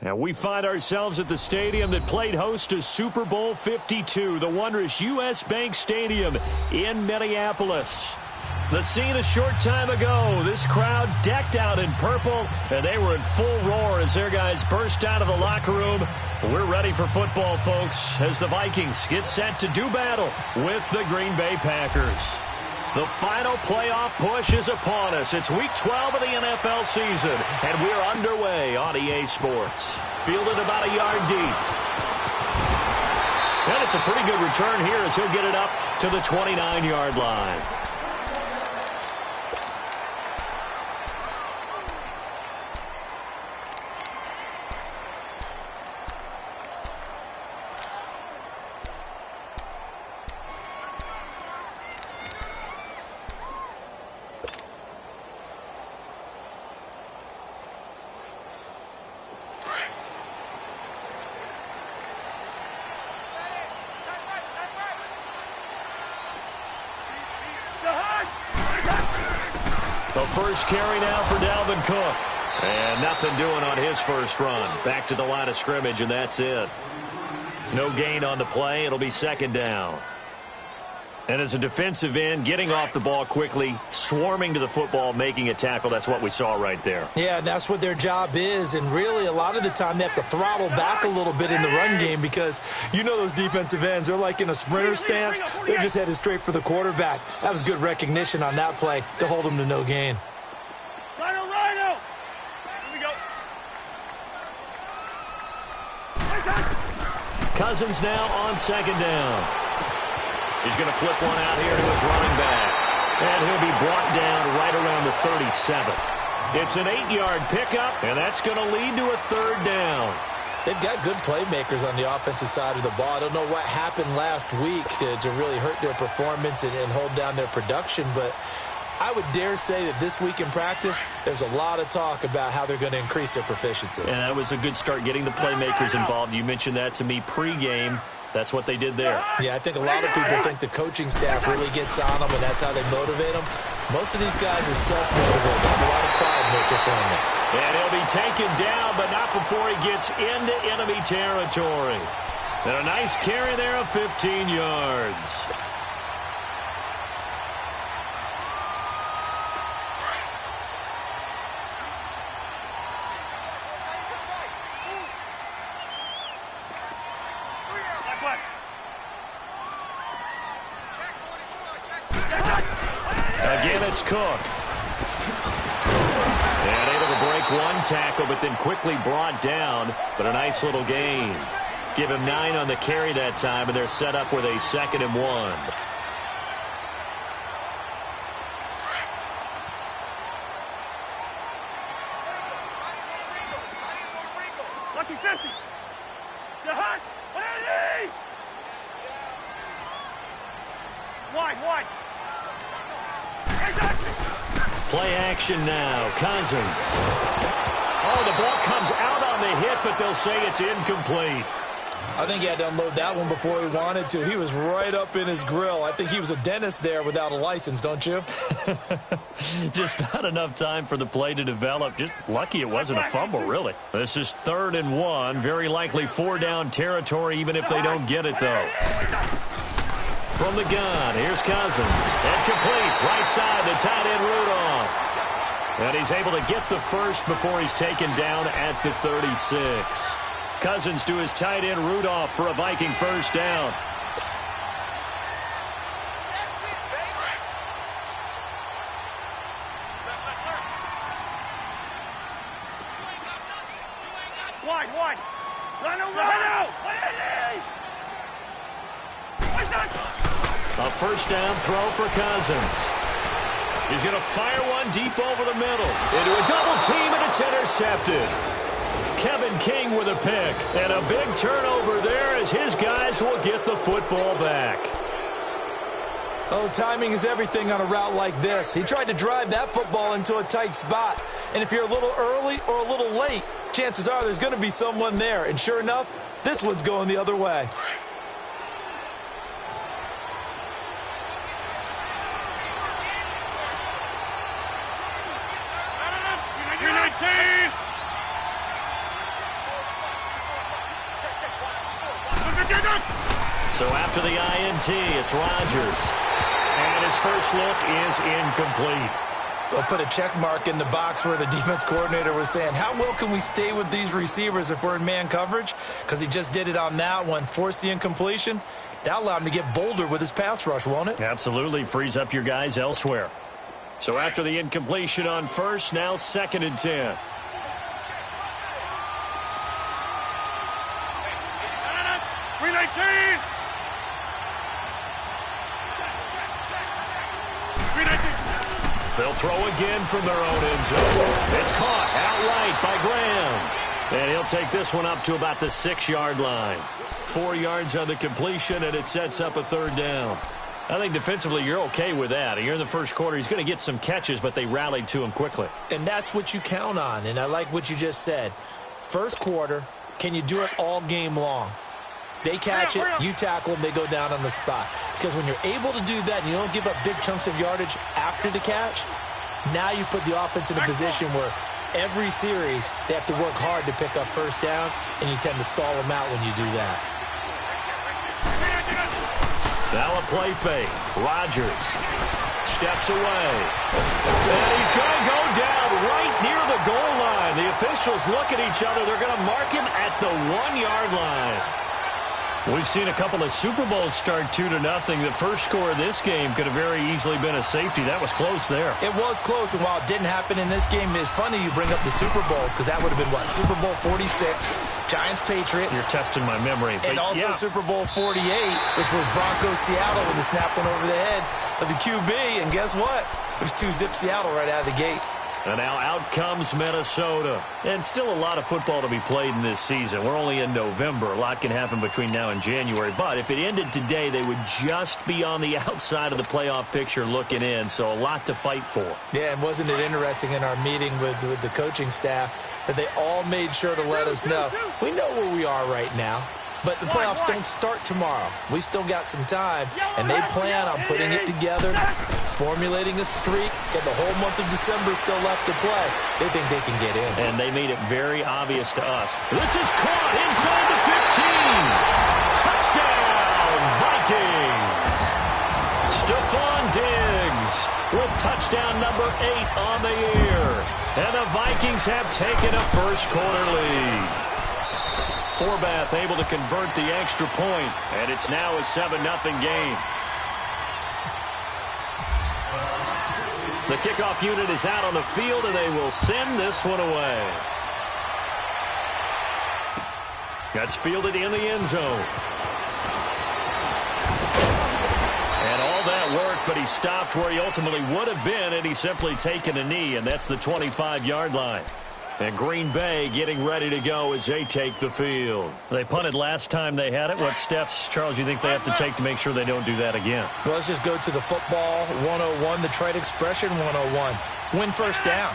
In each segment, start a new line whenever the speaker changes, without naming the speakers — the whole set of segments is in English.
And we find ourselves at the stadium that played host to Super Bowl 52, the wondrous U.S. Bank Stadium in Minneapolis. The scene a short time ago, this crowd decked out in purple, and they were in full roar as their guys burst out of the locker room. We're ready for football, folks, as the Vikings get set to do battle with the Green Bay Packers. The final playoff push is upon us. It's Week 12 of the NFL season, and we're underway on EA Sports. Fielded about a yard deep. And it's a pretty good return here as he'll get it up to the 29-yard line. The first carry now for Dalvin Cook. And nothing doing on his first run. Back to the line of scrimmage, and that's it. No gain on the play. It'll be second down. And as a defensive end, getting off the ball quickly, swarming to the football, making a tackle, that's what we saw right there.
Yeah, that's what their job is. And really, a lot of the time, they have to throttle back a little bit in the run game because you know those defensive ends, they're like in a sprinter stance. They're just headed straight for the quarterback. That was good recognition on that play to hold them to no gain.
Rhino! Here we go.
Cousins now on second down. He's going to flip one out here to his running back. And he'll be brought down right around the 37. It's an 8-yard pickup, and that's going to lead to a third down.
They've got good playmakers on the offensive side of the ball. I don't know what happened last week to really hurt their performance and hold down their production, but I would dare say that this week in practice, there's a lot of talk about how they're going to increase their proficiency.
And that was a good start, getting the playmakers involved. You mentioned that to me pregame. That's what they did there.
Yeah, I think a lot of people think the coaching staff really gets on them, and that's how they motivate them. Most of these guys are self-motivated. They have a lot of pride in their performance.
And he'll be taken down, but not before he gets into enemy territory. And a nice carry there of 15 yards. Again, it's Cook. And able to break one tackle, but then quickly brought down. But a nice little gain. Give him 9 on the carry that time, and they're set up with a 2nd and 1.
Lucky 50. The hot. Wide.
Play action now. Cousins. Oh, the ball comes out on the hit, but they'll say it's incomplete.
I think he had to unload that one before he wanted to. He was right up in his grill. I think he was a dentist there without a license, don't you?
Just not enough time for the play to develop. Just lucky it wasn't a fumble, really. This is 3rd and 1. Very likely 4-down territory, even if they don't get it, though. From the gun, here's Cousins. And complete, right side, the tight end Rudolph. And he's able to get the first before he's taken down at the 36. Cousins to his tight end Rudolph for a Viking first down.
Wide. Rhino.
A first down throw for Cousins. He's going to fire one deep over the middle. Into a double team, and it's intercepted. Kevin King with a pick. And a big turnover there as his guys will get the football back.
Oh, timing is everything on a route like this. He tried to drive that football into a tight spot. And if you're a little early or a little late, chances are there's going to be someone there. And sure enough, this one's going the other way.
after the INT, it's Rodgers. And his first look is incomplete.
We'll put a check mark in the box where the defense coordinator was saying, how well can we stay with these receivers if we're in man coverage? Because he just did it on that one, forced the incompletion. That allowed him to get bolder with his pass rush, won't it?
Absolutely. Frees up your guys elsewhere. So after the incompletion on first, now 2nd and 10. They'll throw again from their own end zone. It's caught outright by Graham. And he'll take this one up to about the 6-yard line. 4 yards on the completion, and it sets up a 3rd down. I think defensively you're okay with that. You're in the first quarter. He's going to get some catches, but they rallied to him quickly.
And that's what you count on, and I like what you just said. First quarter, can you do it all game long? They catch it, you tackle them, they go down on the spot. Because when you're able to do that and you don't give up big chunks of yardage after the catch, now you put the offense in a position where every series they have to work hard to pick up first downs, and you tend to stall them out when you do that.
Now a play fake. Rodgers steps away. And he's going to go down right near the goal line. The officials look at each other. They're going to mark him at the 1-yard line. We've seen a couple of Super Bowls start 2-0. The first score of this game could have very easily been a safety. That was close there.
It was close, and while it didn't happen in this game, it's funny you bring up the Super Bowls, because that would have been, what, Super Bowl 46, Giants-Patriots.
You're testing my memory.
And also Super Bowl 48, which was Broncos-Seattle when the snap went over the head of the QB. And guess what? It was 2-zip Seattle right out of the gate.
And now out comes Minnesota. And still a lot of football to be played in this season. We're only in November. A lot can happen between now and January. But if it ended today, they would just be on the outside of the playoff picture looking in. So a lot to fight for.
Yeah, and wasn't it interesting in our meeting with the coaching staff that they all made sure to let us know, we know where we are right now. But the playoffs don't start tomorrow. We still got some time, and they plan on putting it together, formulating a streak, get the whole month of December still left to play. They think they can get in.
And they made it very obvious to us. This is caught inside the 15. Touchdown, Vikings. Stephon Diggs with touchdown number 8 on the year. And the Vikings have taken a first quarter lead. Forbath able to convert the extra point, and it's now a 7-0 game. The kickoff unit is out on the field, and they will send this one away. That's fielded in the end zone. And all that work, but he stopped where he ultimately would have been, and he's simply taken a knee, and that's the 25-yard line. And Green Bay getting ready to go as they take the field. They punted last time they had it. What steps, Charles, you think they have to take to make sure they don't do that again?
Well, let's just go to the football 101, the trade expression 101. Win first down.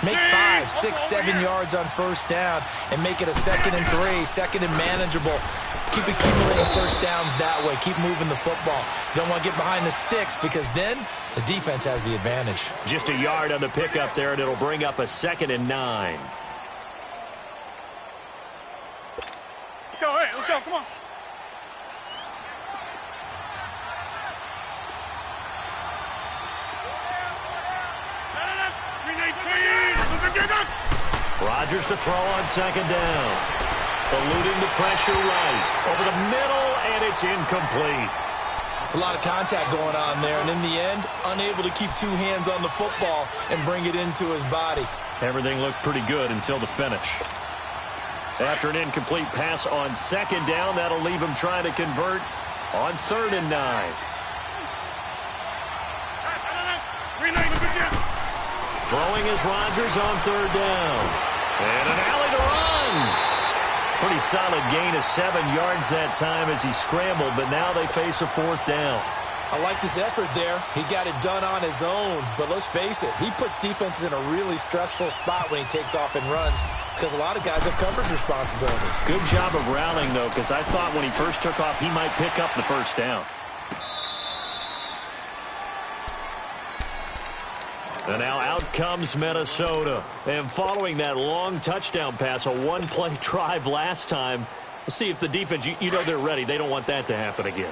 Make 5, 6, 7 yards on first down and make it a 2nd and 3, 2nd and manageable. Keep accumulating first downs that way. Keep moving the football. You don't want to get behind the sticks because then the defense has the advantage.
Just a yard on the pickup there, and it'll bring up a 2nd and 9.
Let's go, hey, let's go, come on.
Rodgers to throw on 2nd down. Eluding the pressure right. Over the middle, and it's incomplete.
It's a lot of contact going on there, and in the end, unable to keep 2 hands on the football and bring it into his body.
Everything looked pretty good until the finish. After an incomplete pass on 2nd down, that'll leave him trying to convert on 3rd and 9. Throwing is Rodgers on 3rd down. And an alley to run. Pretty solid gain of 7 yards that time as he scrambled, but now they face a 4th down.
I like this effort there. He got it done on his own, but let's face it, he puts defenses in a really stressful spot when he takes off and runs because a lot of guys have coverage responsibilities.
Good job of rallying, though, because I thought when he first took off, he might pick up the first down. And now out comes Minnesota. And following that long touchdown pass, a one-play drive last time, let's see if the defense, you know they're ready. They don't want that to happen again.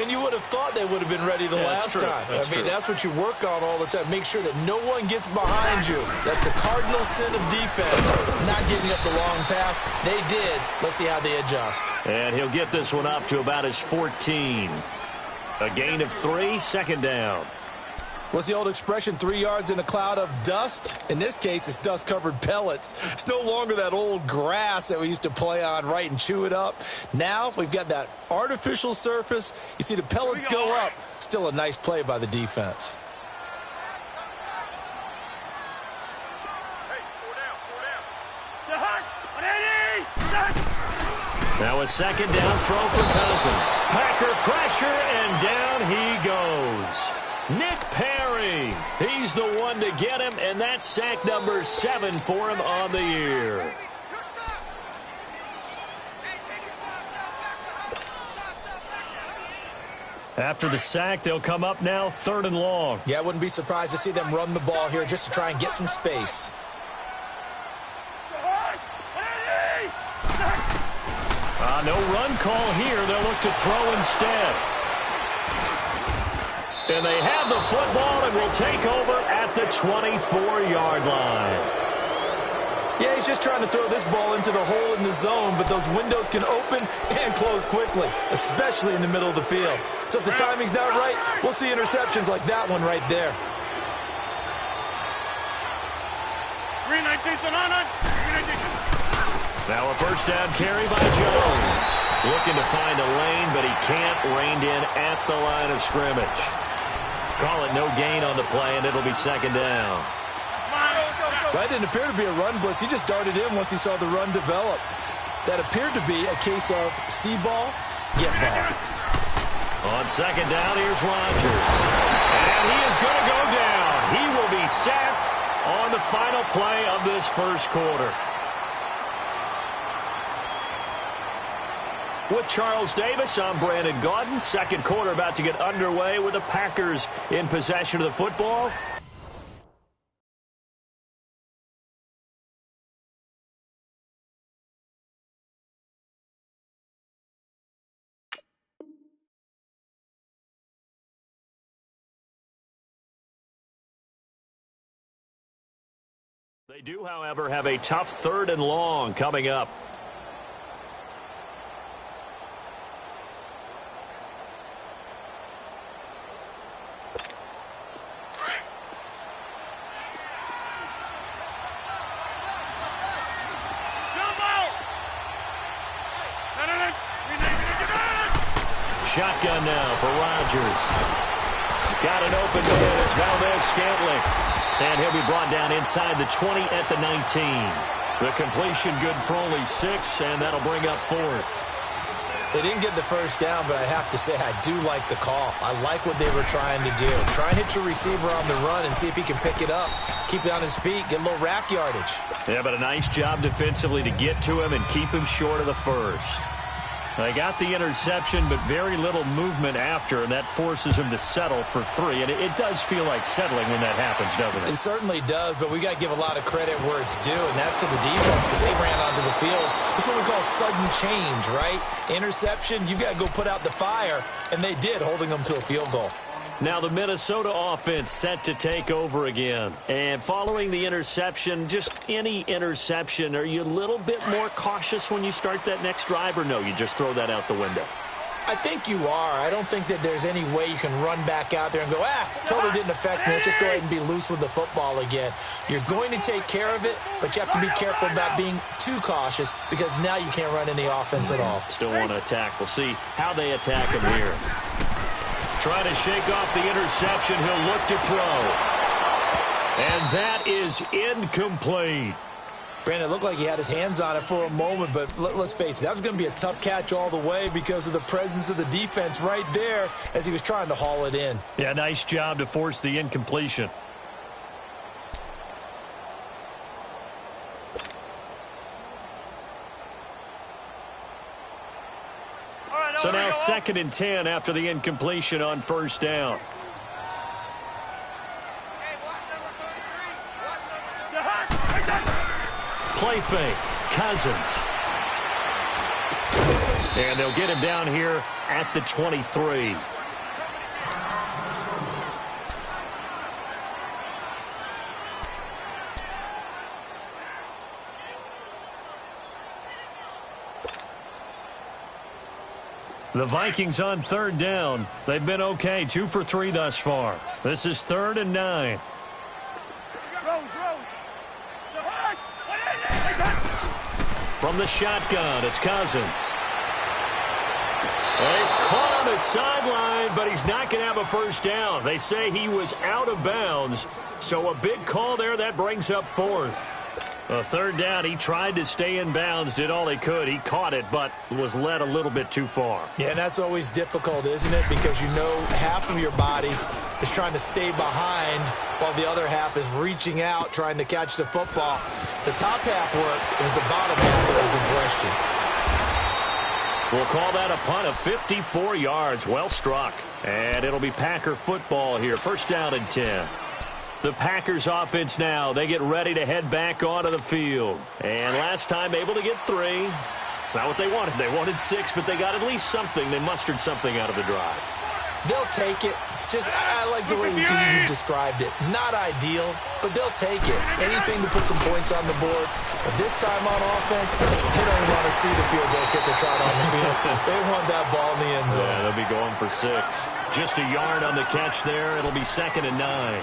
And you would have thought they would have been ready the last time. That's what you work on all the time. Make sure that no one gets behind you. That's the cardinal sin of defense, not getting up the long pass. They did. Let's see how they adjust.
And he'll get this one up to about his 14. A gain of 3, second down.
What's the old expression, 3 yards in a cloud of dust? In this case, it's dust-covered pellets. It's no longer that old grass that we used to play on, right, and chew it up. Now we've got that artificial surface. You see the pellets go up. Still a nice play by the defense.
Now a second down throw for Cousins. Packer pressure, and down he goes. Nick Perry, he's the one to get him, and that's sack number 7 for him on the year. After the sack, they'll come up now 3rd and long.
Yeah, I wouldn't be surprised to see them run the ball here just to try and get some space.
No run call here. They'll look to throw instead. And they have the football and will take over at the 24-yard line.
Yeah, he's just trying to throw this ball into the hole in the zone, but those windows can open and close quickly, especially in the middle of the field. So if the timing's not right, we'll see interceptions like that one right there.
319.
Now a first down carry by Jones. Looking to find a lane, but he can't. Reined in at the line of scrimmage. Call it no gain on the play, and it'll be second down.
That didn't appear to be a run blitz. He just darted in once he saw the run develop. That appeared to be a case of see ball, get ball.
On second down, here's Rodgers. And he is going to go down. He will be sacked on the final play of this first quarter. With Charles Davis, I'm Brandon Gaudin. Second quarter about to get underway with the Packers in possession of the football. They do, however, have a tough 3rd and long coming up. Shotgun now for Rodgers. Got an open man. It's Valdez-Scantling. And he'll be brought down inside the 20 at the 19. The completion good for only 6, and that'll bring up 4th.
They didn't get the first down, but I have to say I do like the call. I like what they were trying to do. Try and hit your receiver on the run and see if he can pick it up. Keep it on his feet, get a little rack yardage.
Yeah, but a nice job defensively to get to him and keep him short of the first. They got the interception, but very little movement after, and that forces him to settle for 3. And it does feel like settling when that happens, doesn't it?
It certainly does, but we got to give a lot of credit where it's due, and that's to the defense because they ran onto the field. That's what we call sudden change, right? Interception, you got to go put out the fire, and they did, holding them to a field goal.
Now the Minnesota offense set to take over again. And following the interception, just any interception, are you a little bit more cautious when you start that next drive, or no, you just throw that out the window?
I think you are. I don't think that there's any way you can run back out there and go, totally didn't affect me. Let's just go ahead and be loose with the football again. You're going to take care of it, but you have to be careful about being too cautious because now you can't run any offense at all.
Still want to attack. We'll see how they attack him here. Trying to shake off the interception. He'll look to throw. And that is incomplete.
Brandon, it looked like he had his hands on it for a moment, but let's face it, that was going to be a tough catch all the way because of the presence of the defense right there as he was trying to haul it in.
Yeah, nice job to force the incompletion. So now 2nd and 10 after the incompletion on first down. Play fake. Cousins. And they'll get him down here at the 23. The Vikings on third down. They've been okay, 2 for 3 thus far. This is 3rd and 9. From the shotgun, it's Cousins. And he's caught on the sideline, but he's not going to have a first down. They say he was out of bounds, so a big call there. That brings up 4th. A 3rd down, he tried to stay in bounds, did all he could. He caught it, but was led a little bit too far.
Yeah, and that's always difficult, isn't it? Because you know half of your body is trying to stay behind while the other half is reaching out, trying to catch the football. The top half worked. It was the bottom half that was in question.
We'll call that a punt of 54 yards. Well struck. And it'll be Packer football here. 1st down and 10. The Packers offense now. They get ready to head back onto the field. And last time able to get 3. It's not what they wanted. They wanted 6, but they got at least something. They mustered something out of the drive.
They'll take it. I like the way you described it. Not ideal, but they'll take it. Anything to put some points on the board. But this time on offense, they don't want to see the field goal kicker trot on the field. They want that ball in the end zone.
Yeah, they'll be going for 6. Just a yard on the catch there. It'll be 2nd and 9.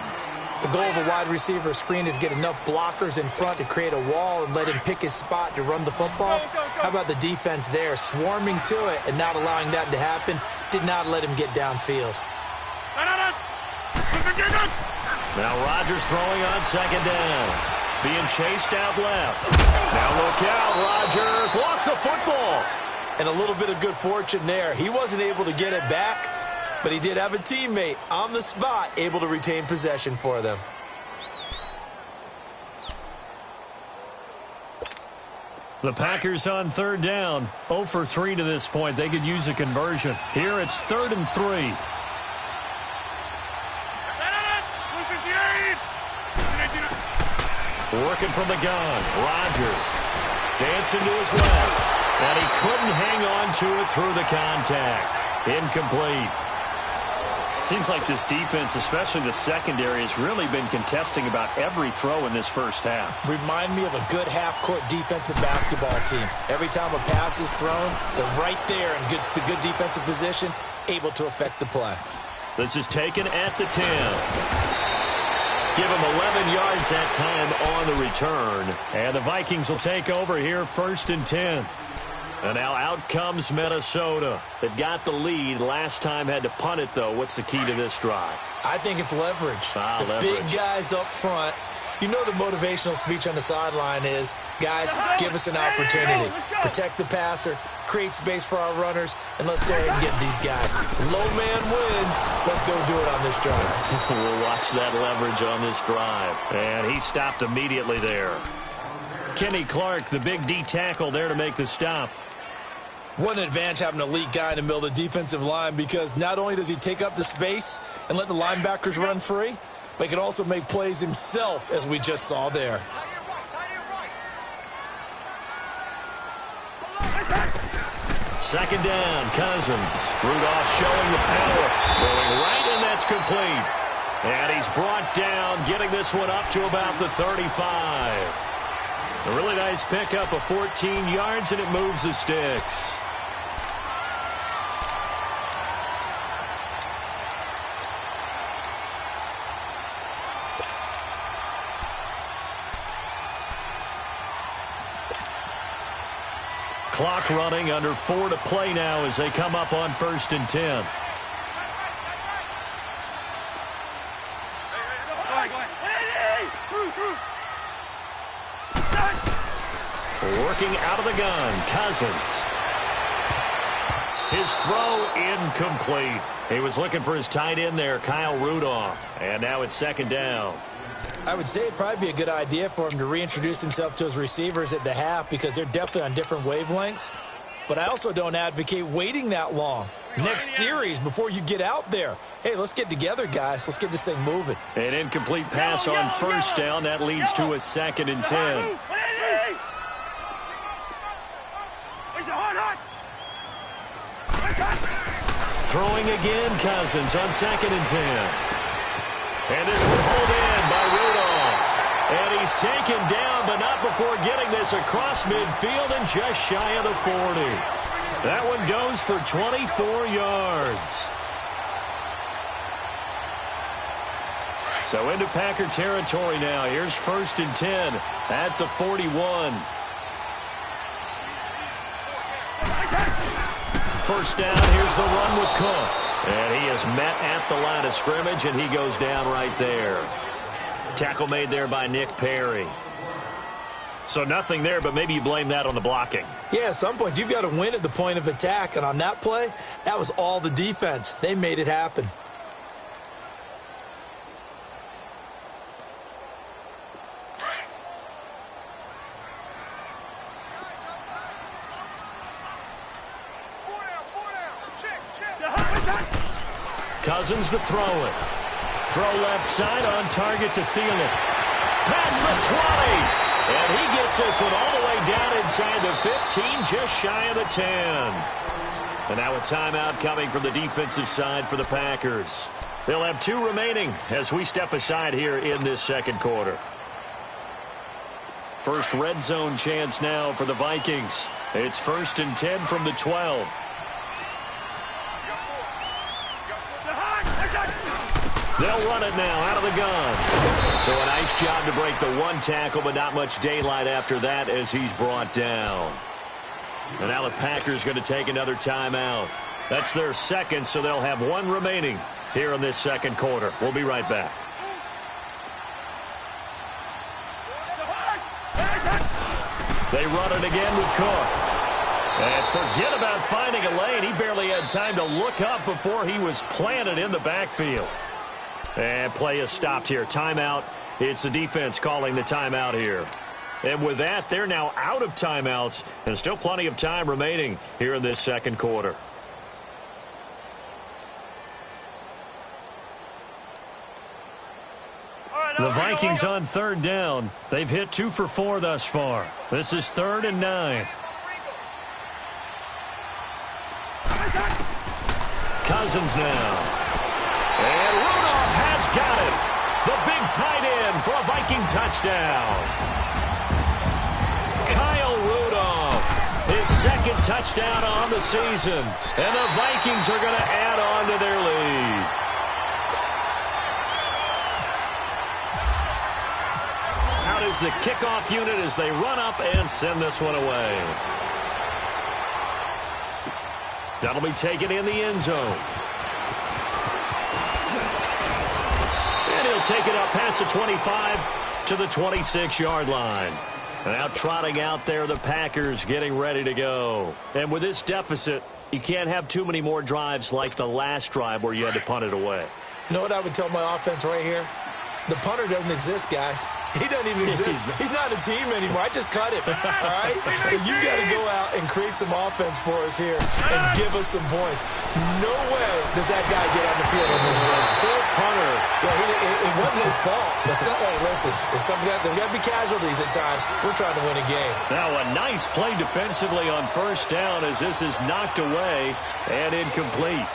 The goal of a wide receiver screen is get enough blockers in front to create a wall and let him pick his spot to run the football. How about the defense there, swarming to it and not allowing that to happen? Did not let him get downfield.
Now Rodgers throwing on 2nd down. Being chased out left. Now look out, Rodgers lost the football.
And a little bit of good fortune there. He wasn't able to get it back, but he did have a teammate on the spot able to retain possession for them.
The Packers on 3rd down. 0 for 3 to this point. They could use a conversion. Here it's 3rd and 3. Working from the gun. Rodgers dancing to his left. And he couldn't hang on to it through the contact. Incomplete. Seems like this defense, especially the secondary, has really been contesting about every throw in this first half.
Remind me of a good half-court defensive basketball team. Every time a pass is thrown, they're right there in good defensive position, able to affect the play.
This is taken at the 10. Give him 11 yards that time on the return. And the Vikings will take over here 1st and 10. And now out comes Minnesota. They've got the lead. Last time had to punt it, though. What's the key to this drive?
I think it's leverage.
Leverage.
Big guys up front. You know the motivational speech on the sideline is, guys, give us an opportunity. Protect the passer, create space for our runners, and let's go ahead and get these guys. Low man wins. Let's go do it on this drive.
We'll watch that leverage on this drive. And he stopped immediately there. Kenny Clark, the big D tackle there to make the stop.
What an advantage having an elite guy in the middle of the defensive line, because not only does he take up the space and let the linebackers run free, but he can also make plays himself, as we just saw there.
Second down, Cousins. Rudolph showing the power. Throwing right, and that's complete. And he's brought down, getting this one up to about the 35. A really nice pickup of 14 yards, and it moves the sticks. Clock running, under 4 to play now as they come up on 1st and 10. Working out of the gun, Cousins. His throw incomplete. He was looking for his tight end there, Kyle Rudolph. And now it's 2nd down.
I would say it'd probably be a good idea for him to reintroduce himself to his receivers at the half, because they're definitely on different wavelengths. But I also don't advocate waiting that long. Next series before you get out there. Hey, let's get together, guys. Let's get this thing moving.
An incomplete pass on 1st down. That leads to a 2nd and 10. Throwing again, Cousins on 2nd and 10. And this one hauled in by Rudolph. And he's taken down, but not before getting this across midfield and just shy of the 40. That one goes for 24 yards. So into Packer territory now. Here's 1st and 10 at the 41. First down, here's the run with Cook. And he is met at the line of scrimmage, and he goes down right there. Tackle made there by Nick Perry. So nothing there, but maybe you blame that on the blocking.
Yeah, at some point, you've got to win at the point of attack. And on that play, that was all the defense. They made it happen.
Cousins to throw it. Throw left side on target to Thielen. Past the 20. And he gets this one all the way down inside the 15, just shy of the 10. And now a timeout coming from the defensive side for the Packers. They'll have 2 remaining as we step aside here in this 2nd quarter. First red zone chance now for the Vikings. It's 1st and 10 from the 12. They'll run it now out of the gun. So a nice job to break the 1 tackle, but not much daylight after that as he's brought down. And now the Packers going to take another timeout. That's their 2nd, so they'll have 1 remaining here in this 2nd quarter. We'll be right back. They run it again with Cook. And forget about finding a lane. He barely had time to look up before he was planted in the backfield. And play is stopped here. Timeout. It's the defense calling the timeout here. And with that, they're now out of timeouts. And still plenty of time remaining here in this 2nd quarter. The Vikings on 3rd down. They've hit 2 for 4 thus far. This is 3rd and 9. Cousins now. And Rudolph has got it. The big tight end for a Viking touchdown. Kyle Rudolph, his 2nd touchdown on the season. And the Vikings are going to add on to their lead. Out is the kickoff unit as they run up and send this one away. That'll be taken in the end zone. And he'll take it up past the 25 to the 26-yard line. And now trotting out there, the Packers getting ready to go. And with this deficit, you can't have too many more drives like the last drive where you had to punt it away.
You know what I would tell my offense right here? The punter doesn't exist, guys. He doesn't even exist. He's not a team anymore. I just cut him. All right? So you got to go out and create some offense for us here and give us some points. No way does that guy get on the field on this drive.
Poor punter.
Yeah, it wasn't his fault. Hey, listen, there's there got to be casualties at times. We're trying to win a game.
Now a nice play defensively on 1st down as this is knocked away and incomplete.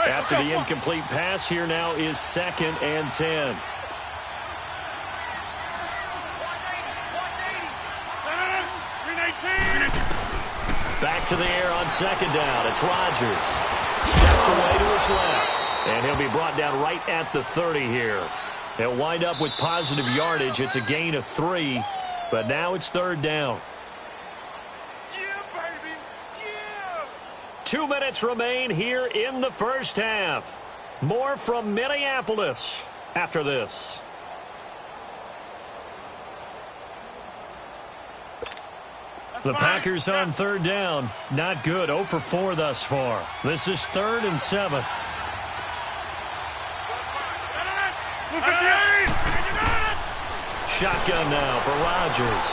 After the incomplete pass, here now is 2nd and 10. Back to the air on 2nd down. It's Rodgers. Steps away to his left. And he'll be brought down right at the 30 here. He'll wind up with positive yardage. It's a gain of 3. But now it's 3rd down. 2 minutes remain here in the 1st half. More from Minneapolis after this. The Packers on 3rd down. Not good. 0 for 4 thus far. This is 3rd and 7. Shotgun now for Rodgers.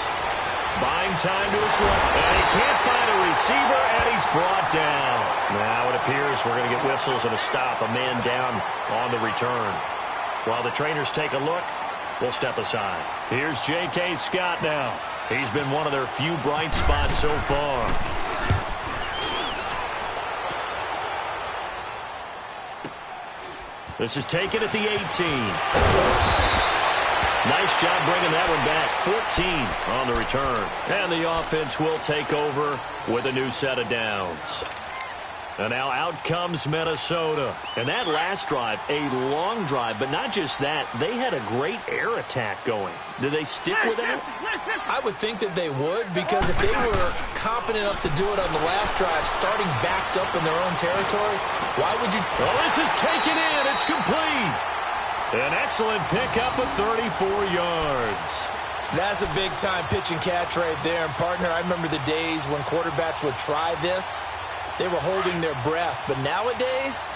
Buying time to his left. And he can't find a receiver, and he's brought down. Now it appears we're going to get whistles and a stop. A man down on the return. While the trainers take a look, we'll step aside. Here's J.K. Scott now. He's been one of their few bright spots so far. This is taken at the 18. Nice job bringing that one back. 14 on the return. And the offense will take over with a new set of downs. And now out comes Minnesota. And that last drive, a long drive, but not just that. They had a great air attack going. Do they stick with that?
I would think that they would, because if they were competent enough to do it on the last drive, starting backed up in their own territory, why would you?
Oh, this is taken in. It's complete. An excellent pickup of 34 yards.
That's a big-time pitch and catch right there. And, partner, I remember the days when quarterbacks would try this. They were holding their breath. But nowadays,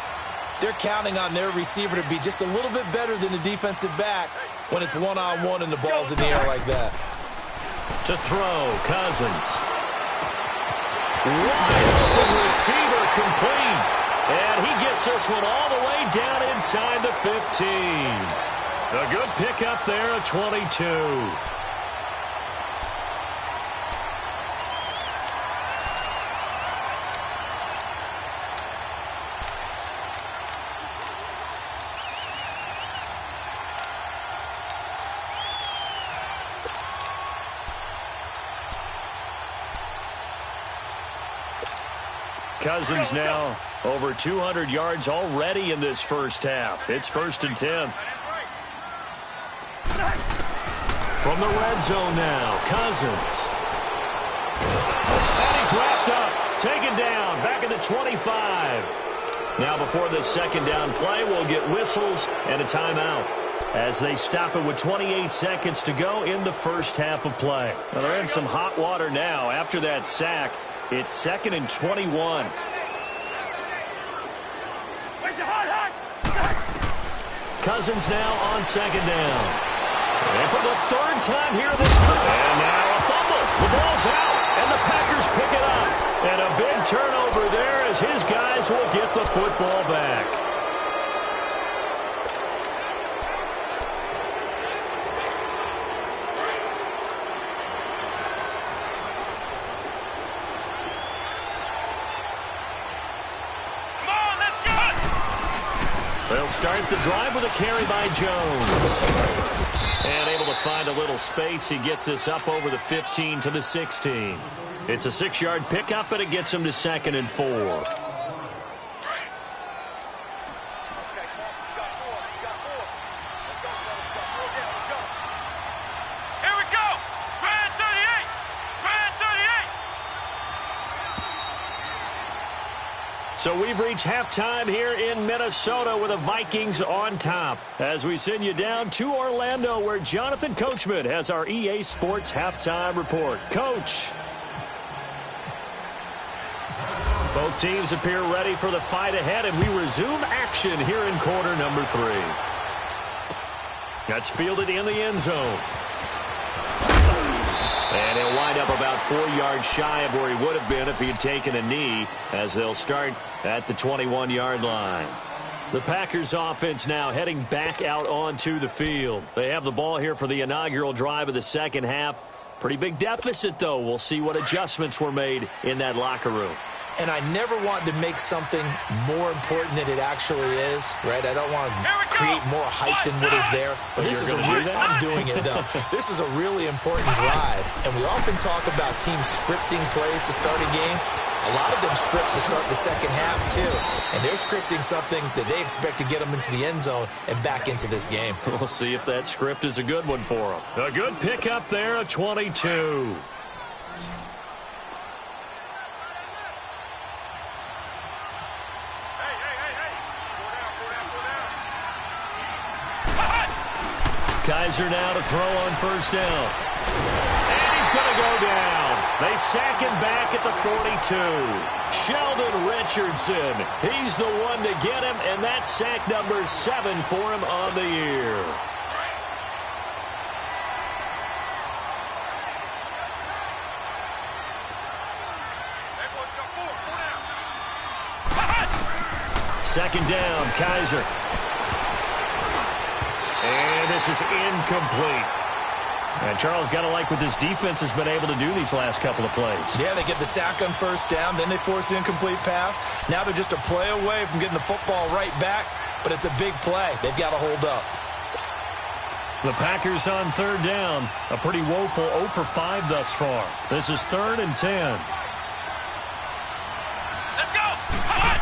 they're counting on their receiver to be just a little bit better than the defensive back when it's one-on-one and the ball's in the air like that.
To throw, Cousins. Wide open receiver, complete. And he gets this one all the way down inside the 15. A good pickup there at 22. Cousins now over 200 yards already in this first half. It's 1st and 10. From the red zone now, Cousins. And he's wrapped up, taken down, back at the 25. Now before this second down play, we'll get whistles and a timeout as they stop it with 28 seconds to go in the first half of play. Well, they're in some hot water now after that sack. It's 2nd and 21. Cousins now on second down. And for the third time here this quarter. And now a fumble. The ball's out. And the Packers pick it up. And a big turnover there as his guys will get the football back. They'll start the drive with a carry by Jones. And able to find a little space. He gets this up over the 15 to the 16. It's a 6-yard pickup, but it gets him to 2nd and 4. So we've reached halftime here in Minnesota with the Vikings on top as we send you down to Orlando where Jonathan Coachman has our EA Sports halftime report. Coach. Both teams appear ready for the fight ahead, and we resume action here in quarter number 3. That's fielded in the end zone. And he'll wind up about 4 yards shy of where he would have been if he had taken a knee as they'll start at the 21-yard line. The Packers offense now heading back out onto the field. They have the ball here for the inaugural drive of the second half. Pretty big deficit, though. We'll see what adjustments were made in that locker room.
And I never want to make something more important than it actually is, right? I don't want to create more hype than what is there. But this is I'm doing it, though. This is a really important drive. And we often talk about teams scripting plays to start a game. A lot of them script to start the second half, too. And they're scripting something that they expect to get them into the end zone and back into this game.
We'll see if that script is a good one for them. A good pickup there at 22. Kaiser now to throw on first down. And he's going to go down. They sack him back at the 42. Sheldon Richardson. He's the one to get him, and that's sack number 7 for him on the year. second down, Kaiser. And this is incomplete. And Charles, got to like what this defense has been able to do these last couple of plays.
Yeah, they get the sack on first down, then they force the incomplete pass. Now they're just a play away from getting the football right back, but it's a big play. They've got to hold up.
The Packers on third down. A pretty woeful 0 for 5 thus far. This is 3rd and 10.
Let's go! Come on!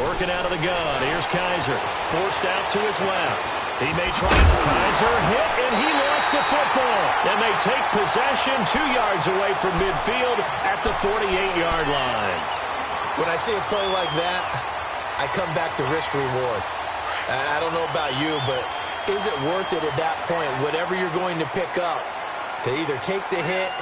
Working out of the gun. Here's Kaiser. Forced out to his left. He may try. Kaiser hit, and he lost the football. And they take possession 2 yards away from midfield at the 48-yard line.
When I see a play like that, I come back to risk-reward. I don't know about you, but is it worth it at that point, whatever you're going to pick up, to either take the hit,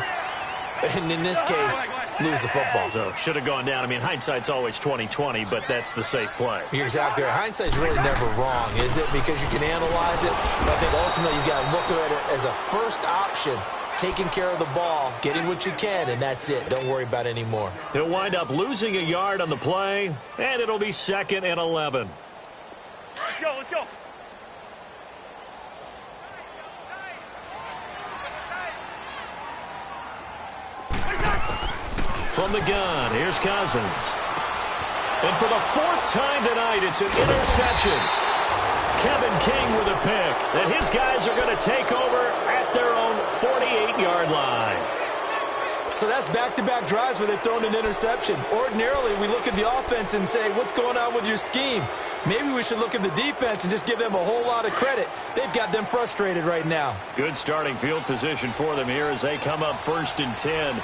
and in this case, lose the football?
So should have gone down. I mean, hindsight's always 20/20, but that's the safe play.
You're exactly right. Hindsight's really never wrong, is it? Because you can analyze it, but I think ultimately you got to look at it as a first option, taking care of the ball, getting what you can, and that's it. Don't worry about it anymore.
He'll wind up losing a yard on the play, and it'll be 2nd and 11.
Let's go, let's go.
From the gun, here's Cousins. And for the 4th time tonight, it's an interception. Kevin King with a pick. And his guys are going to take over at their own 48-yard line.
So that's back-to-back drives where they've thrown an interception. Ordinarily, we look at the offense and say, what's going on with your scheme? Maybe we should look at the defense and just give them a whole lot of credit. They've got them frustrated right now.
Good starting field position for them here as they come up 1st and 10.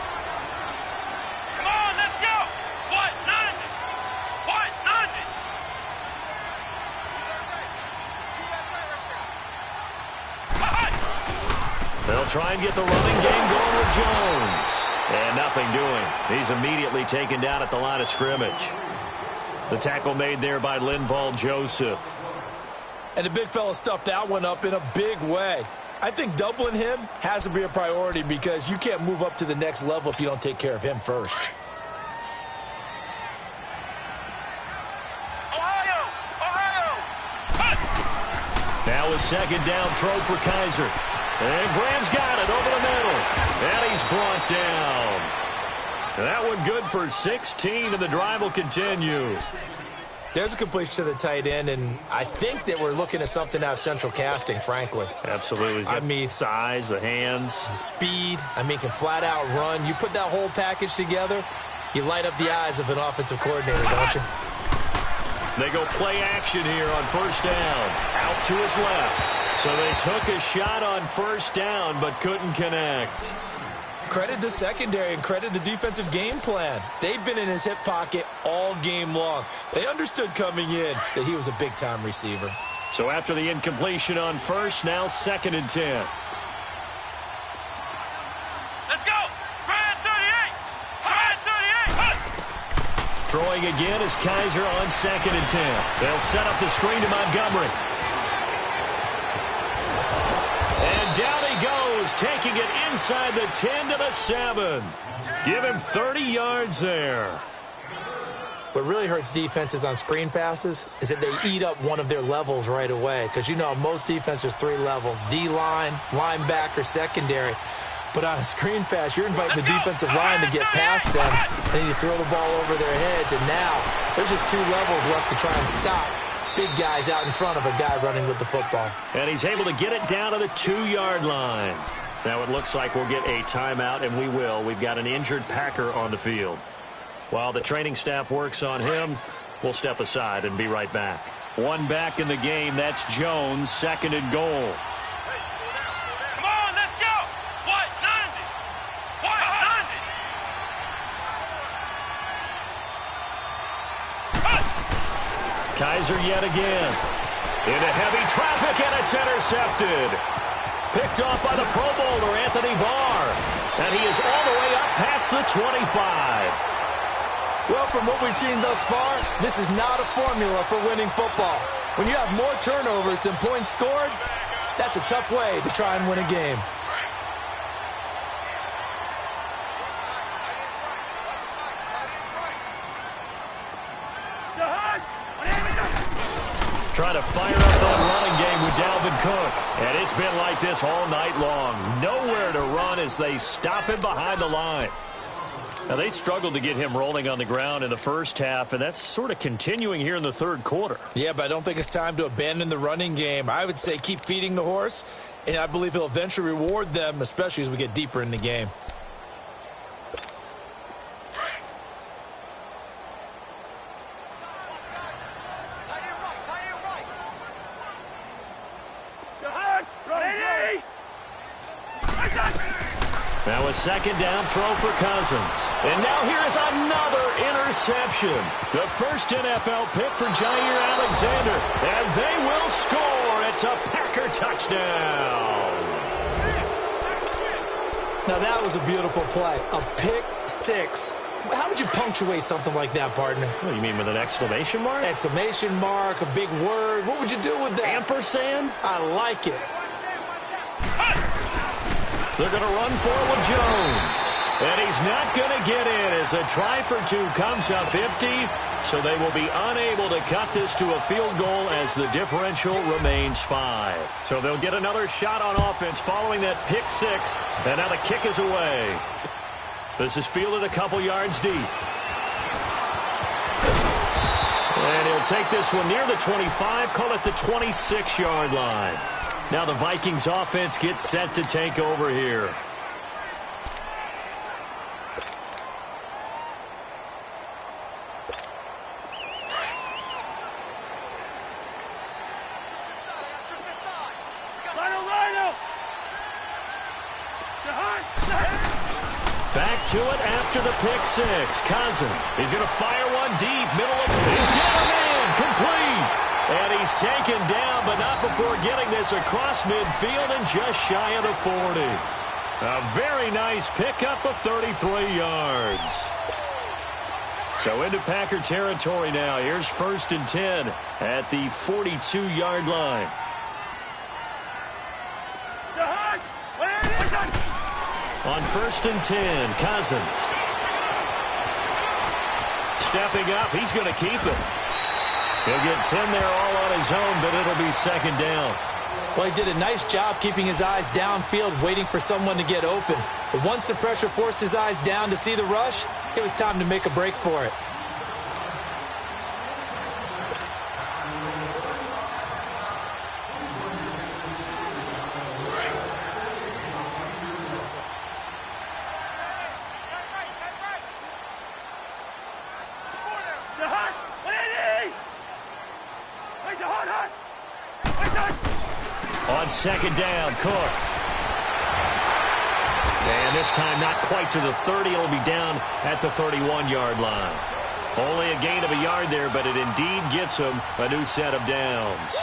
They'll try and get the running game going with Jones. And nothing doing. He's immediately taken down at the line of scrimmage. The tackle made there by Linval Joseph.
And the big fella stuffed that one up in a big way. I think doubling him has to be a priority because you can't move up to the next level if you don't take care of him first.
Now a 2nd down throw for Kaiser. And Graham's got it over the middle. And he's brought down. And that one good for 16, and the drive will continue.
There's a completion to the tight end, and I think that we're looking at something out of Central Casting, frankly.
Absolutely. He's got size, the hands.
Speed. I mean, can flat out run. You put that whole package together, you light up the eyes of an offensive coordinator, don't you?
They go play action here on 1st down. Out to his left. So they took a shot on 1st down, but couldn't connect.
Credit the secondary and credit the defensive game plan. They've been in his hip pocket all game long. They understood coming in that he was a big-time receiver.
So after the incompletion on 1st, now 2nd and 10.
Let's go! Ryan 38! Ryan 38!
Throwing again is Kaiser on 2nd and 10. They'll set up the screen to Montgomery. And down he goes, taking it inside the 10 to the 7. Give him 30 yards there.
What really hurts defenses on screen passes is that they eat up one of their levels right away. Because you know, most defenses, 3 levels. D-line, linebacker, secondary. But on a screen pass, you're inviting the defensive line to get past them. Then you throw the ball over their heads. And now there's just 2 levels left to try and stop big guys out in front of a guy running with the football.
And he's able to get it down to the 2-yard line. Now it looks like we'll get a timeout, and we will. We've got an injured Packer on the field. While the training staff works on him, we'll step aside and be right back. One back in the game. That's Jones, 2nd and goal.
Come on, let's go! What? 90! What? 90!
Kaiser yet again. Into heavy traffic, and it's intercepted. Picked off by the Pro Bowler, Anthony Barr. And he is all the way up past the 25.
Well, from what we've seen thus far, this is not a formula for winning football. When you have more turnovers than points scored, that's a tough way to try and win a game.
Jahan! On the
Trying to fire up that running game with Dalvin Cook. And it's been like this all night long. Nowhere to run as they stop him behind the line. Now, they struggled to get him rolling on the ground in the first half, and that's sort of continuing here in the third quarter.
Yeah, but I don't think it's time to abandon the running game. I would say keep feeding the horse, and I believe he'll eventually reward them, especially as we get deeper in the game.
Now a second down throw for Cousins. And now here's another interception. The first NFL pick for Jair Alexander. And they will score. It's a Packer touchdown.
Now that was a beautiful play. A pick six. How would you punctuate something like that, partner?
What do you mean, with an exclamation mark?
Exclamation mark, a big word. What would you do with that?
Ampersand?
I like it.
They're going to run for it with Jones. And he's not going to get in as a try for two comes up empty. So they will be unable to cut this to a field goal as the differential remains 5. So they'll get another shot on offense following that pick six. And now the kick is away. This is fielded a couple yards deep. And he'll take this one near the 25, call it the 26-yard line. Now the Vikings offense gets set to take over here. Back to it after the pick six. Cousins. He's going to fire one deep. Middle of it. He's got a man. Complete. And he's taken down, but not before getting this across midfield and just shy of the 40. A very nice pickup of 33 yards. So into Packer territory now. Here's 1st and 10 at the 42-yard line. On 1st and 10, Cousins. Stepping up, he's going to keep it. He'll get 10 there all on his own, but it'll be 2nd down.
Well, he did a nice job keeping his eyes downfield, waiting for someone to get open. But once the pressure forced his eyes down to see the rush, it was time to make a break for it.
On 2nd down, Cook. And this time not quite to the 30. It'll be down at the 31-yard line. Only a gain of a yard there, but it indeed gets him a new set of downs.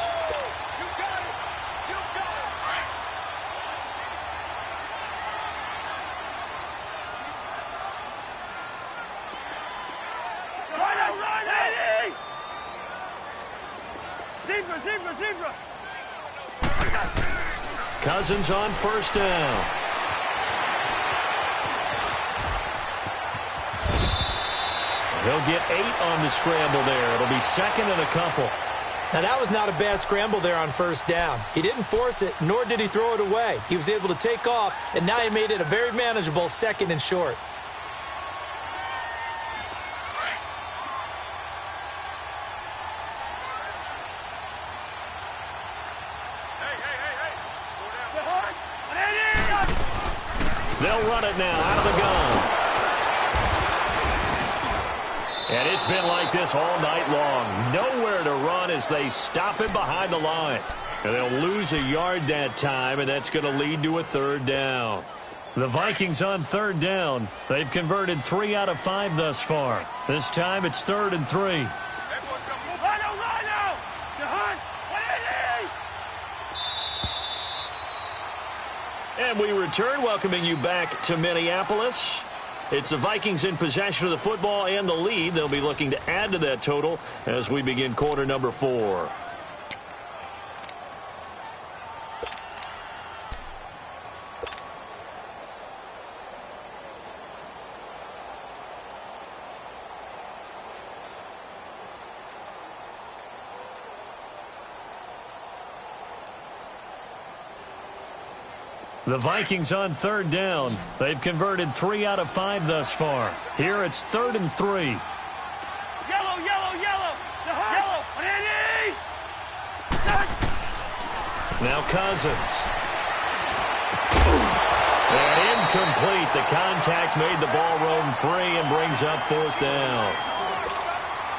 Zebra.
Cousins on 1st down. He'll get 8 on the scramble there. It'll be 2nd and a couple.
Now, that was not a bad scramble there on 1st down. He didn't force it, nor did he throw it away. He was able to take off, and now he made it a very manageable 2nd and short.
They'll run it now out of the gun. And it's been like this all night long. Nowhere to run as they stop him behind the line. And they'll lose a yard that time, and that's going to lead to a 3rd down. The Vikings on 3rd down. They've converted 3 out of 5 thus far. This time it's 3rd and 3. And we return, welcoming you back to Minneapolis. It's the Vikings in possession of the football and the lead. They'll be looking to add to that total as we begin quarter number 4. The Vikings on third down. They've converted 3 out of 5 thus far. Here it's 3rd and 3.
Yellow, yellow, yellow. Yellow. Ready?
Now Cousins. And incomplete. The contact made the ball roam free and brings up 4th down.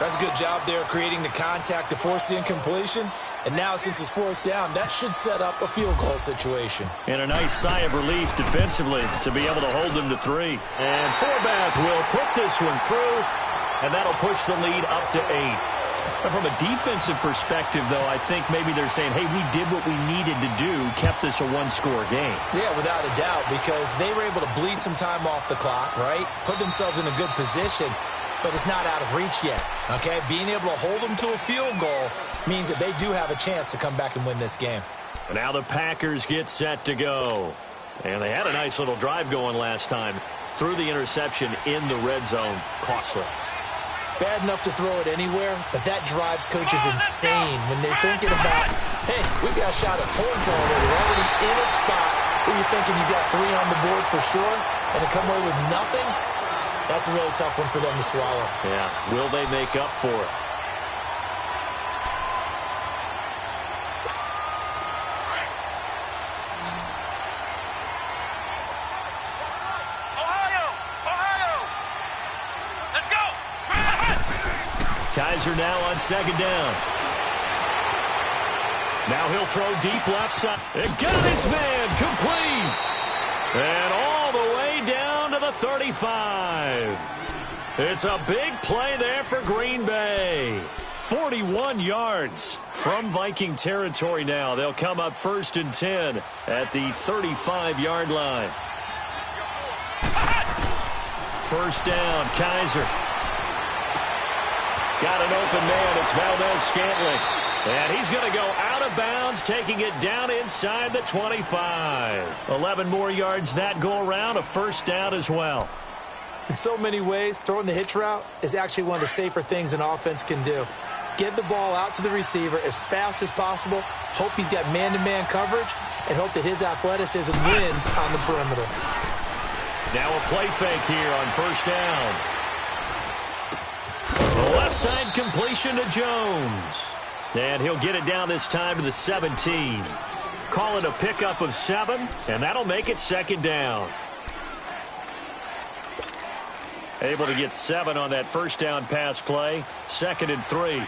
That's a good job there creating the contact to force the incompletion. And now, since it's 4th down, that should set up a field goal situation.
And a nice sigh of relief defensively to be able to hold them to 3. And Forbath will put this one through, and that'll push the lead up to 8. But from a defensive perspective, though, I think maybe they're saying, hey, we did what we needed to do, kept this a one-score game.
Yeah, without a doubt, because they were able to bleed some time off the clock, right? Put themselves in a good position, but it's not out of reach yet, okay? Being able to hold them to a field goal means that they do have a chance to come back and win this game.
And now the Packers get set to go. And they had a nice little drive going last time. Threw the interception in the red zone. Costly.
Bad enough to throw it anywhere, but that drives coaches insane when they're thinking about, hey, we've got a shot at points already. We're already in a spot where you're thinking you got 3 on the board for sure, and to come away with nothing, that's a really tough one for them to swallow.
Yeah, will they make up for it? Kaiser now on 2nd down. Now he'll throw deep left side. It got his man complete. And all the way down to the 35. It's a big play there for Green Bay. 41 yards from Viking territory now. They'll come up 1st and 10 at the 35-yard line. 1st down, Kaiser. Got an open man. It's Valdez-Scantling. And he's going to go out of bounds, taking it down inside the 25. 11 more yards that go around, a 1st down as well.
In so many ways, throwing the hitch route is actually one of the safer things an offense can do. Get the ball out to the receiver as fast as possible, hope he's got man-to-man coverage, and hope that his athleticism wins on the perimeter.
Now a play fake here on 1st down. The left side completion to Jones. And he'll get it down this time to the 17. Call it a pickup of 7, and that'll make it 2nd down. Able to get 7 on that 1st down pass play. 2nd and 3.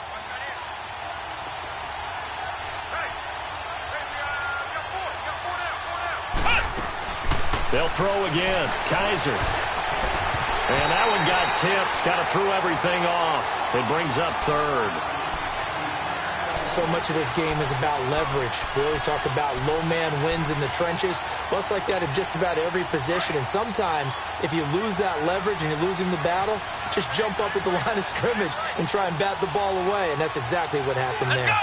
They'll throw again. Kaiser. And that one got tipped. Kind of threw everything off. It brings up 3rd.
So much of this game is about leverage. We always talk about low man wins in the trenches. Well, it's like that in just about every position. And sometimes, if you lose that leverage and you're losing the battle, just jump up at the line of scrimmage and try and bat the ball away. And that's exactly what happened there.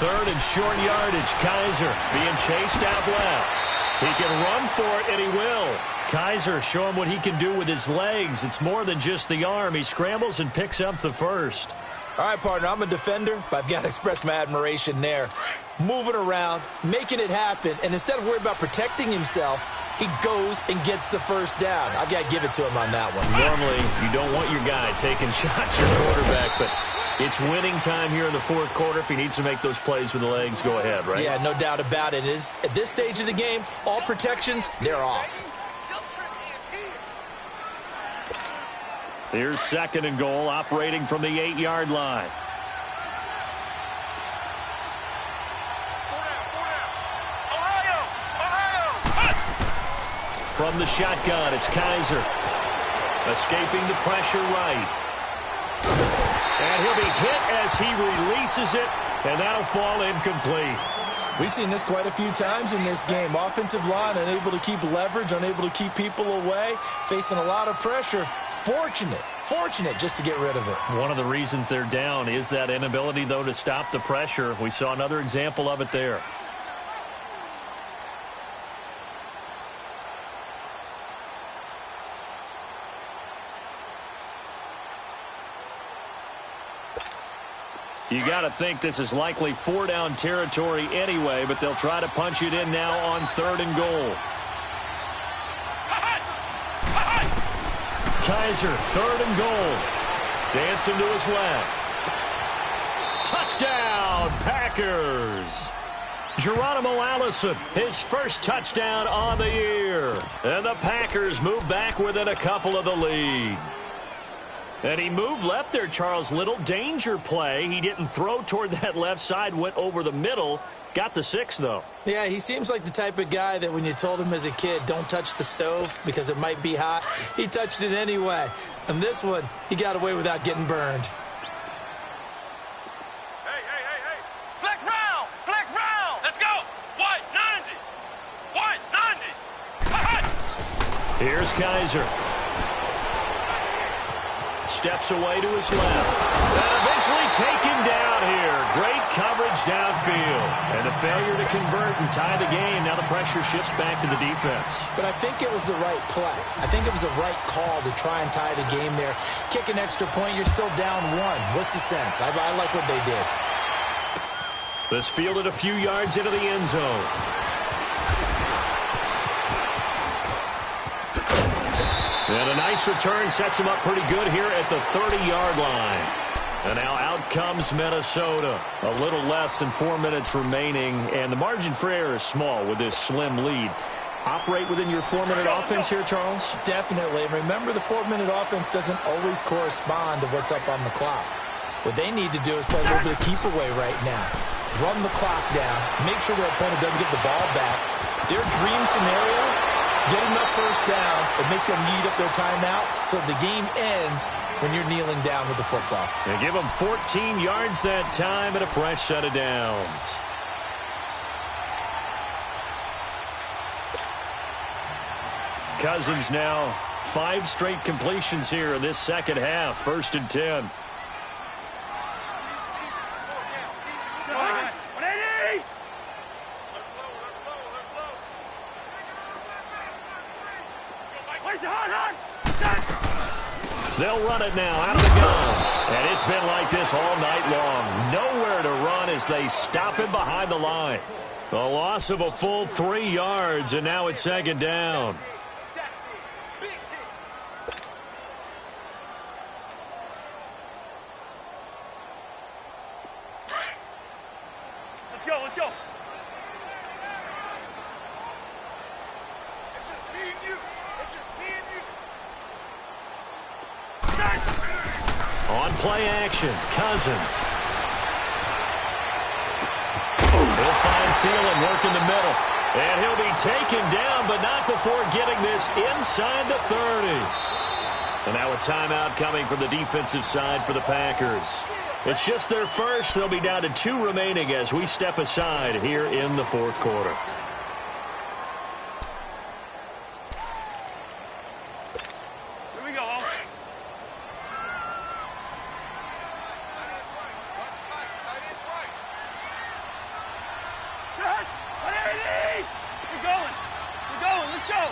3rd and short yardage. Kaiser being chased out left. He can run for it, and he will. Kaiser, show him what he can do with his legs. It's more than just the arm. He scrambles and picks up the 1st.
All right, partner, I'm a defender, but I've got to express my admiration there. Moving around, making it happen, and instead of worrying about protecting himself, he goes and gets the 1st down. I've got to give it to him on that one.
Normally, you don't want your guy taking shots, your quarterback, but it's winning time here in the 4th quarter. If he needs to make those plays with the legs, go ahead, right?
Yeah, no doubt about it. At this stage of the game, all protections, they're off.
Here's 2nd and goal, operating from the 8-yard line. From the shotgun, it's Kaiser. Escaping the pressure right. And he'll be hit as he releases it, and that'll fall incomplete.
We've seen this quite a few times in this game. Offensive line unable to keep leverage, unable to keep people away, facing a lot of pressure. Fortunate just to get rid of it.
One of the reasons they're down is that inability, though, to stop the pressure. We saw another example of it there. You got to think this is likely 4-down territory anyway, but they'll try to punch it in now on 3rd and goal. Kaiser, 3rd and goal. Dancing to his left. Touchdown, Packers. Geronimo Allison, his first touchdown on the year. And the Packers move back within a couple of the lead. And he moved left there, Charles. Little danger play. He didn't throw toward that left side, went over the middle. Got the 6, though.
Yeah, he seems like the type of guy that when you told him as a kid, don't touch the stove because it might be hot, he touched it anyway. And this one, he got away without getting burned.
Hey. Flex round. Let's go. White 90.
Here's Kaiser. Steps away to his left. And eventually taken down here. Great coverage downfield. And a failure to convert and tie the game. Now the pressure shifts back to the defense.
But I think it was the right play. I think it was the right call to try and tie the game there. Kick an extra point, you're still down 1. What's the sense? I like what they did.
This fielded a few yards into the end zone. And a nice return sets him up pretty good here at the 30-yard line. And now out comes Minnesota. A little less than 4 minutes remaining, and the margin for error is small with this slim lead. Operate within your 4-minute offense here, Charles?
Definitely. And remember, the 4-minute offense doesn't always correspond to what's up on the clock. What they need to do is play a little bit of keep away right now. Run the clock down. Make sure their opponent doesn't get the ball back. Their dream scenario, get enough first downs and make them eat up their timeouts so the game ends when you're kneeling down with the football.
They give them 14 yards that time and a fresh set of downs. Cousins now 5 straight completions here in this second half. 1st and 10. They'll run it now out of the gun. And it's been like this all night long. Nowhere to run as they stop him behind the line. A loss of a full 3 yards, and now it's 2nd down.
Let's go.
On play action, Cousins. He'll find Thielen working the middle. And he'll be taken down, but not before getting this inside the 30. And now a timeout coming from the defensive side for the Packers. It's just their first. They'll be down to 2 remaining as we step aside here in the 4th quarter.
Here we go. We're going. Let's go.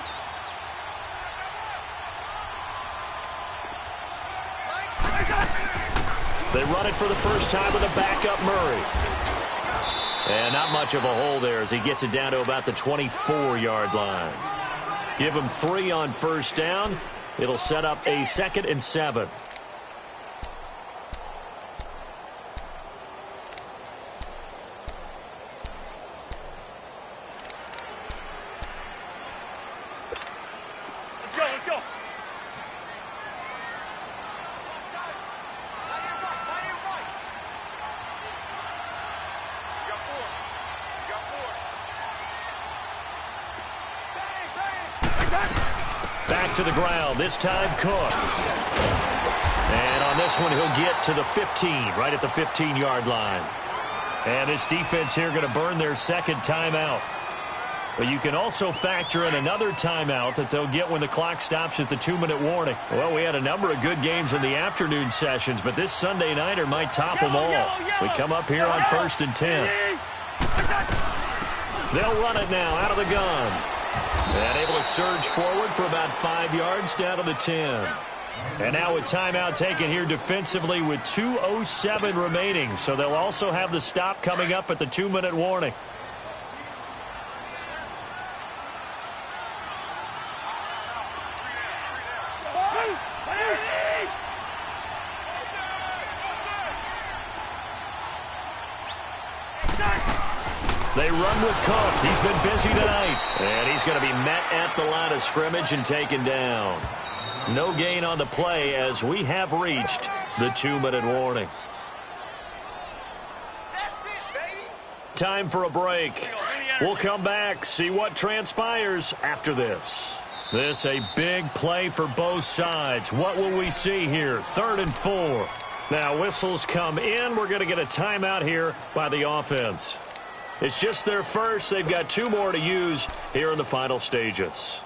They run it for the first time with a backup Murray. And not much of a hole there as he gets it down to about the 24-yard line. Give him 3 on 1st down. It'll set up a 2nd and 7.
Let's go.
Back to the ground, this time Cook. And on this one, he'll get to the 15, right at the 15-yard line. And this defense here going to burn their 2nd timeout. But you can also factor in another timeout that they'll get when the clock stops at the 2-minute warning. Well, we had a number of good games in the afternoon sessions, but this Sunday nighter might top them all. So we come up here on 1st and 10. They'll run it now out of the gun. And able to surge forward for about 5 yards down to the 10. And now a timeout taken here defensively with 2:07 remaining. So they'll also have the stop coming up at the 2-minute warning. They run with Cook. He's been busy tonight. And he's going to be met at the line of scrimmage and taken down. No gain on the play as we have reached the 2-minute warning.
That's it, baby.
Time for a break. We'll come back, see what transpires after this. This a big play for both sides. What will we see here? 3rd and 4. Now whistles come in. We're going to get a timeout here by the offense. It's just their first. They've got 2 more to use here in the final stages.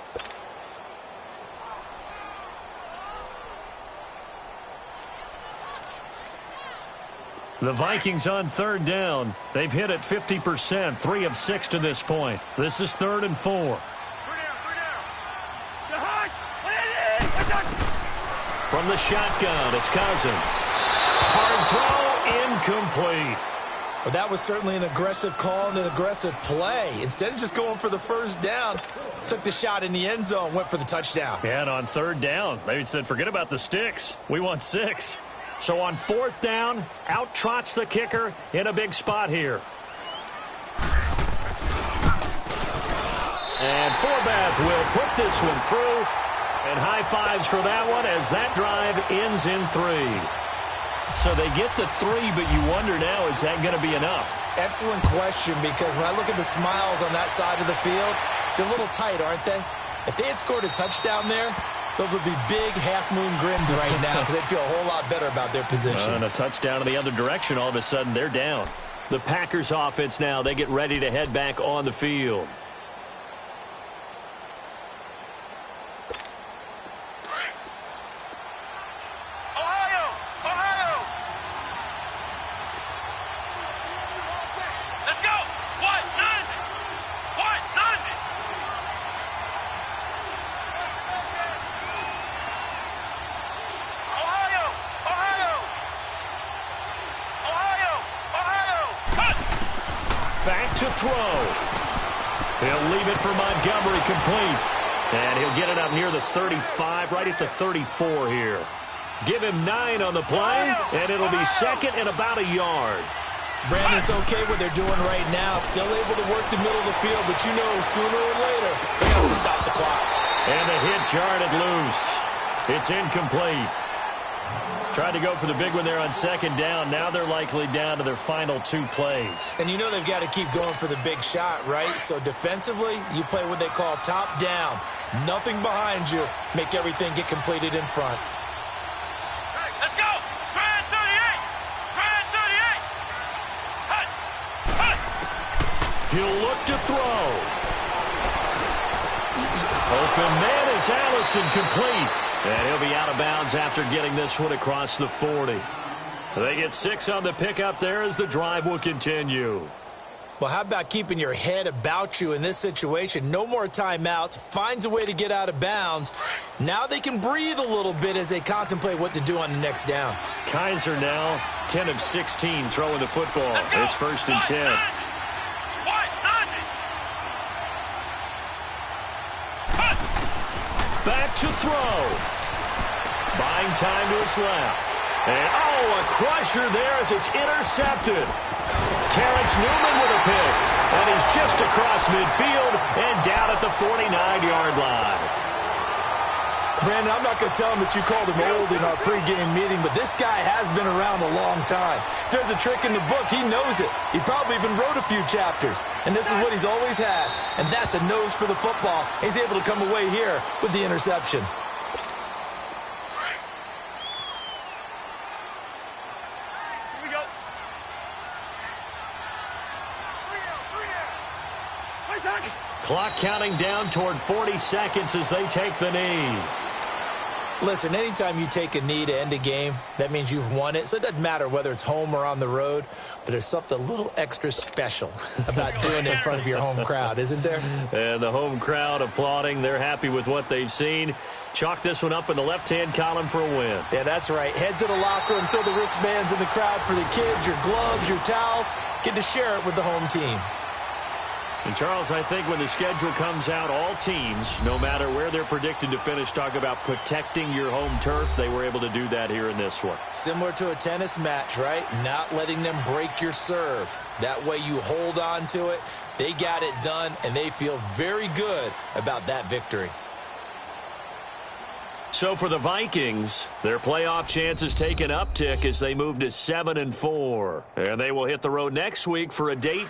The Vikings on 3rd down. They've hit it 50%, 3 of 6 to this point. This is 3rd and 4.
3 down.
From the shotgun, it's Cousins. Hard throw, incomplete.
Well, that was certainly an aggressive call and an aggressive play. Instead of just going for the first down, took the shot in the end zone, went for the touchdown.
Yeah, and on 3rd down, they said, forget about the sticks. We want 6. So on 4th down, out trots the kicker in a big spot here. And Forbath will put this one through. And high fives for that one as that drive ends in 3. So they get the 3, but you wonder now, is that going to be enough?
Excellent question, because when I look at the smiles on that side of the field, they're a little tight, aren't they? If they had scored a touchdown there, those would be big half-moon grins right now because they'd feel a whole lot better about their position.
And a touchdown in the other direction, all of a sudden they're down. The Packers offense now, they get ready to head back on the field. To throw. He'll leave it for Montgomery complete. And he'll get it up near the 35, right at the 34 here. Give him 9 on the play, and it'll be 2nd and about a yard.
Brandon, it's okay what they're doing right now. Still able to work the middle of the field, but you know sooner or later they have to stop the clock.
And the hit jarred it loose. It's incomplete. Tried to go for the big one there on 2nd down. Now they're likely down to their final 2 plays.
And you know they've got to keep going for the big shot, right? So defensively, you play what they call top down. Nothing behind you. Make everything get completed in front.
Let's go! Grand 38! Grand 38!
He'll look to throw. Open man is Allison, complete. And he'll be out of bounds after getting this one across the 40. They get 6 on the pickup there as the drive will continue.
Well, how about keeping your head about you in this situation? No more timeouts. Finds a way to get out of bounds. Now they can breathe a little bit as they contemplate what to do on the next down.
Kaiser now 10 of 16 throwing the football. It's 1st and 10. Back to throw. Buying time to his left. And, a crusher there as it's intercepted. Terrence Newman with a pick. And he's just across midfield and down at the 49-yard line.
Brandon, I'm not going to tell him that you called him old in our pregame meeting, but this guy has been around a long time. If there's a trick in the book, he knows it. He probably even wrote a few chapters. And this is what he's always had. And that's a nose for the football. He's able to come away here with the interception.
Here we go.
Clock counting down toward 40 seconds as they take the knee.
Listen, anytime you take a knee to end a game, that means you've won it. So it doesn't matter whether it's home or on the road, but there's something a little extra special about doing it in front of your home crowd, isn't there?
And the home crowd applauding. They're happy with what they've seen. Chalk this one up in the left-hand column for a win.
Yeah, that's right. Head to the locker room, throw the wristbands in the crowd for the kids, your gloves, your towels. Get to share it with the home team.
And, Charles, I think when the schedule comes out, all teams, no matter where they're predicted to finish, talk about protecting your home turf. They were able to do that here in this one.
Similar to a tennis match, right? Not letting them break your serve. That way you hold on to it. They got it done, and they feel very good about that victory.
So for the Vikings, their playoff chances take an uptick as they move to 7-4. And they will hit the road next week for a date